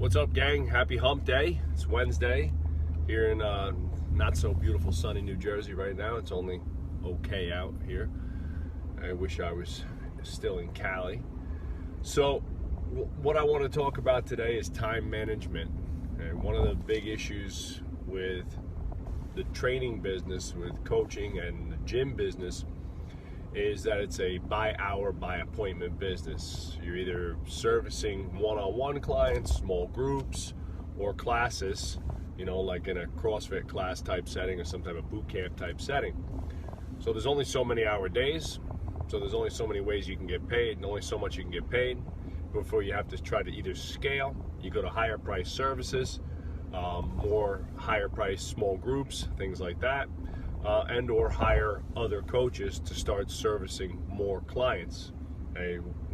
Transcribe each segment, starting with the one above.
What's up, gang? Happy hump day. It's Wednesday here in not so beautiful sunny New Jersey right now. It's only okay out here. I wish I was still in Cali. So what I want to talk about today is time management. And one of the big issues with the training business, with coaching and the gym business, is that it's a by hour, by appointment business. You're either servicing one-on-one clients, small groups, or classes, like in a CrossFit class type setting or some type of boot camp type setting. So there's only so many hour days, so there's only so many ways you can get paid, and only so much you can get paid before you have to try to either scale, you go to higher price services, more higher price small groups, things like that. And or hire other coaches to start servicing more clients.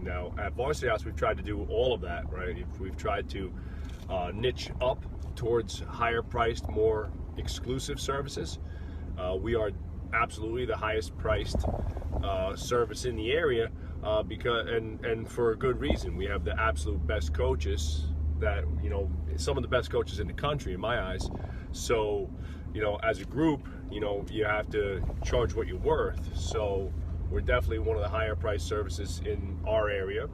Now at Varsity House, we've tried to do all of that, right? We've tried to niche up towards higher priced, more exclusive services. We are absolutely the highest priced service in the area because for a good reason. We have the absolute best coaches that, some of the best coaches in the country in my eyes. So, as a group, you have to charge what you're worth. So we're definitely one of the higher priced services in our area.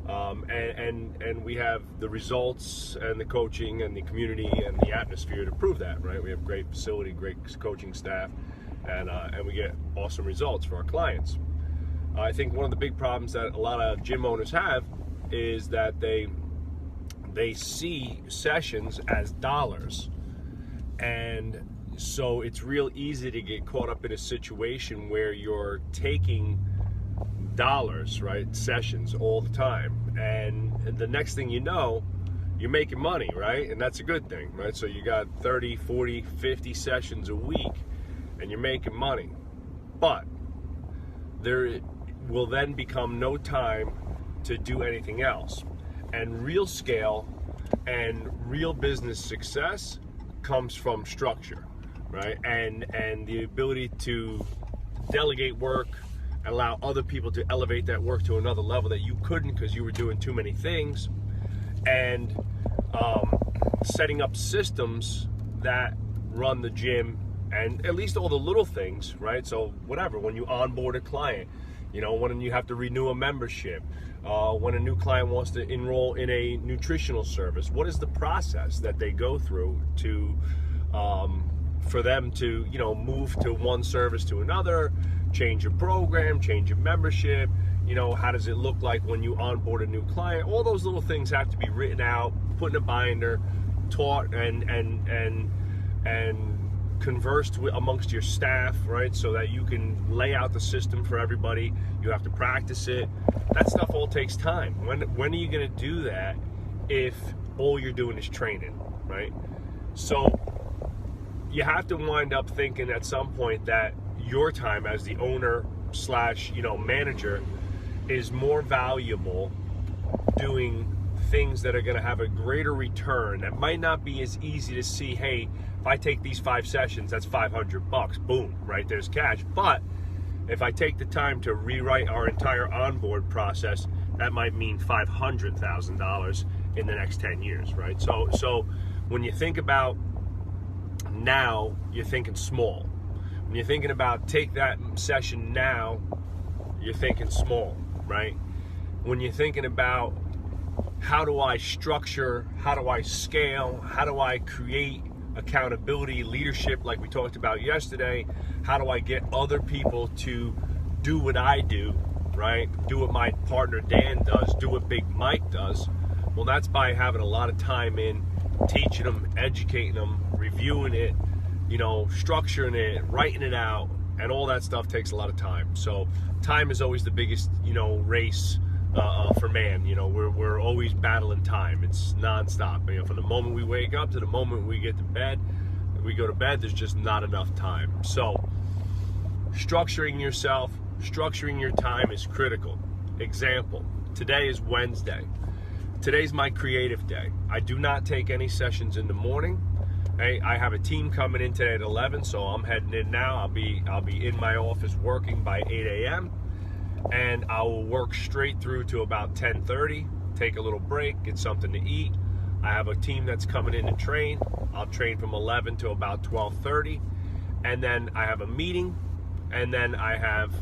And we have the results and the coaching and the community and the atmosphere to prove that, right? We have great facility, great coaching staff, and we get awesome results for our clients. I think one of the big problems that a lot of gym owners have is that they see sessions as dollars. And so it's real easy to get caught up in a situation where you're taking dollars, right, sessions all the time. And the next thing you know, you're making money, right? And that's a good thing, right? So you got 30, 40, 50 sessions a week and you're making money. But there will then become no time to do anything else. And real scale and real business success comes from structure, right? And the ability to delegate work, allow other people to elevate that work to another level that you couldn't because you were doing too many things, and setting up systems that run the gym, and at least all the little things, right? So whatever, when you onboard a client, when you have to renew a membership, when a new client wants to enroll in a nutritional service, what is the process that they go through to for them to move to one service to another, change your program, change your membership, how does it look like when you onboard a new client? All those little things have to be written out, put in a binder, taught and conversed with amongst your staff, right? So that you can lay out the system for everybody. You have to practice it. That stuff all takes time. When are you going to do that if all you're doing is training, right? So you have to wind up thinking at some point that your time as the owner / manager is more valuable doing things that are going to have a greater return. That might not be as easy to see. Hey, if I take these 5 sessions, that's $500. Boom, right? There's cash. But if I take the time to rewrite our entire onboard process, that might mean $500,000 in the next 10 years, right? So when you think about now, you're thinking small. When you're thinking about take that session now, you're thinking small, right? When you're thinking about how do I structure, how do I scale, how do I create accountability, leadership, like we talked about yesterday, how do I get other people to do what I do, right? Do what my partner Dan does, do what Big Mike does. Well, that's by having a lot of time in teaching them, educating them, reviewing it, structuring it, writing it out, and all that stuff takes a lot of time. So time is always the biggest, race for man. We're always battling time. It's nonstop. From the moment we wake up to the moment we get to bed, we go to bed, there's just not enough time. So structuring yourself, structuring your time is critical. Example, today is Wednesday. Today's my creative day. I do not take any sessions in the morning. I have a team coming in today at 11, so I'm heading in now. I'll be in my office working by 8 a.m. and I will work straight through to about 10:30. Take a little break, get something to eat, I have a team that's coming in to train. I'll train from 11 to about 12:30, and then I have a meeting, and then I have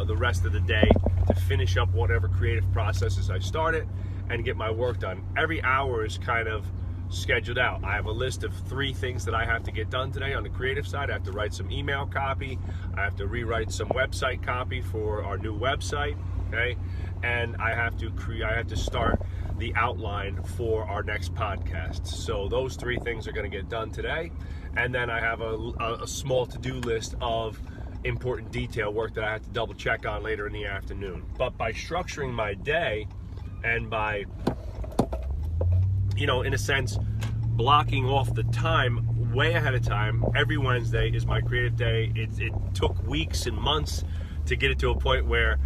the rest of the day to finish up whatever creative processes I started and get my work done. Every hour is kind of scheduled out. I have a list of 3 things that I have to get done today on the creative side. I have to write some email copy. I have to rewrite some website copy for our new website, okay? And I have to start the outline for our next podcast. So those 3 things are going to get done today. And then I have a small to-do list of important detail work that I have to double check on later in the afternoon. But by structuring my day and by, in a sense, blocking off the time way ahead of time, every Wednesday is my creative day. It took weeks and months to get it to a point where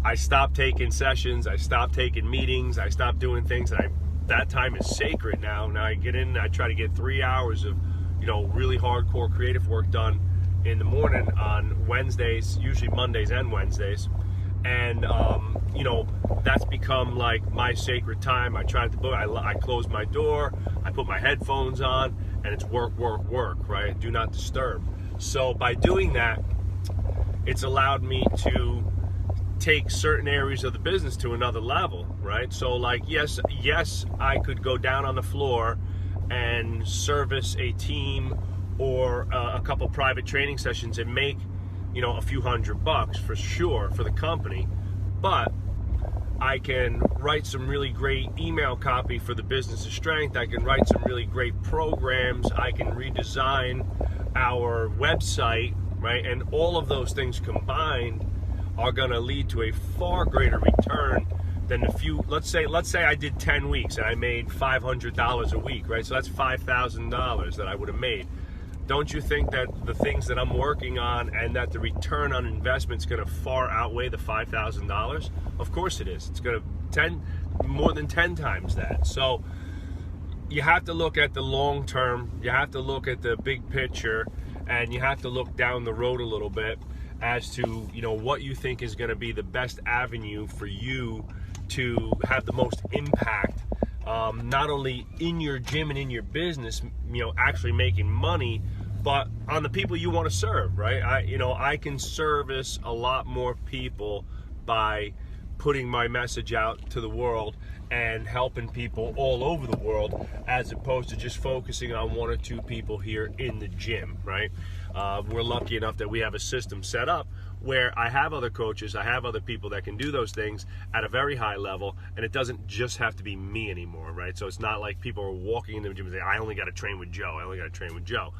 I stopped taking sessions, I stopped taking meetings, I stopped doing things, and that time is sacred now. Now I get in, I try to get 3 hours of, really hardcore creative work done in the morning on Wednesdays, usually Mondays and Wednesdays. And, that's become like my sacred time. I try to book, I close my door, I put my headphones on, and it's work, right? Do not disturb. So by doing that, it's allowed me to take certain areas of the business to another level, right? So like, yes, I could go down on the floor and service a team or a couple private training sessions and make, a few $100 for sure for the company. But I can write some really great email copy for the Business of Strength. I can write some really great programs. I can redesign our website, right? And all of those things combined are going to lead to a far greater return than let's say I did 10 weeks and I made $500 a week, right? So that's $5,000 that I would have made. Don't you think that the things that I'm working on and that the return on investment is going to far outweigh the $5,000? Of course it is. It's going to more than 10 times that. So you have to look at the long term. You have to look at the big picture, and you have to look down the road a little bit as to what you think is going to be the best avenue for you to have the most impact, not only in your gym and in your business, actually making money, but on the people you want to serve, right? I can service a lot more people by putting my message out to the world and helping people all over the world, as opposed to just focusing on 1 or 2 people here in the gym, right? We're lucky enough that we have a system set up where I have other coaches, I have other people that can do those things at a very high level, and it doesn't just have to be me anymore, right? So it's not like people are walking into the gym and saying, I only got to train with Joe.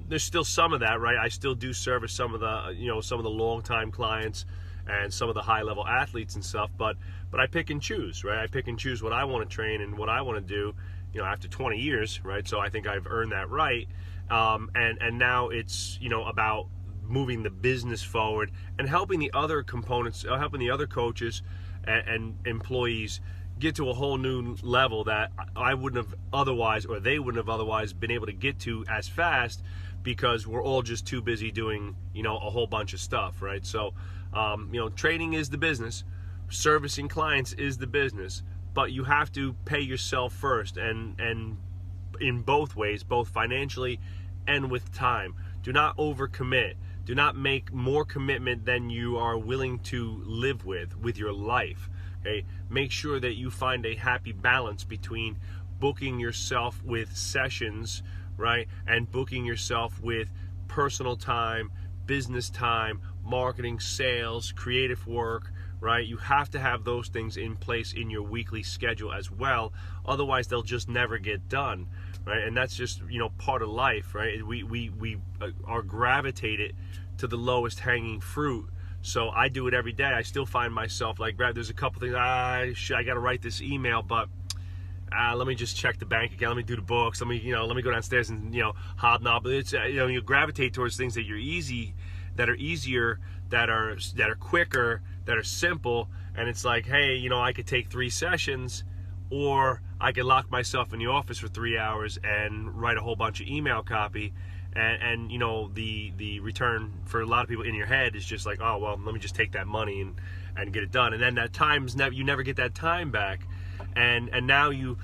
There's still some of that, right? I still do service some of the long-time clients and some of the high-level athletes and stuff, but I pick and choose, right? I pick and choose what I want to train and what I want to do, after 20 years, right? So I think I've earned that right. And now it's, about moving the business forward and helping the other components, helping the other coaches and employees get to a whole new level that I wouldn't have otherwise, or they wouldn't have otherwise been able to get to as fast, because we're all just too busy doing, a whole bunch of stuff, right? So, training is the business, servicing clients is the business, but you have to pay yourself first, and in both ways, both financially and with time. Do not overcommit. Do not make more commitment than you are willing to live with your life. Okay? Make sure that you find a happy balance between booking yourself with sessions, right, and booking yourself with personal time, business time, marketing, sales, creative work, right? You have to have those things in place in your weekly schedule as well. Otherwise, they'll just never get done, right? And that's just, part of life, right? We are gravitated to the lowest hanging fruit. So I do it every day. I still find myself like, Brad, there's a couple things, I got to write this email, but let me just check the bank account. Let me do the books. Let me go downstairs and, hobnob. It's, you gravitate towards things that are easier, that are quicker, that are simple. And it's like, hey, I could take 3 sessions, or I could lock myself in the office for 3 hours and write a whole bunch of email copy. And the return for a lot of people in your head is just like, oh, well, let me just take that money and get it done. And then that you never get that time back. And now you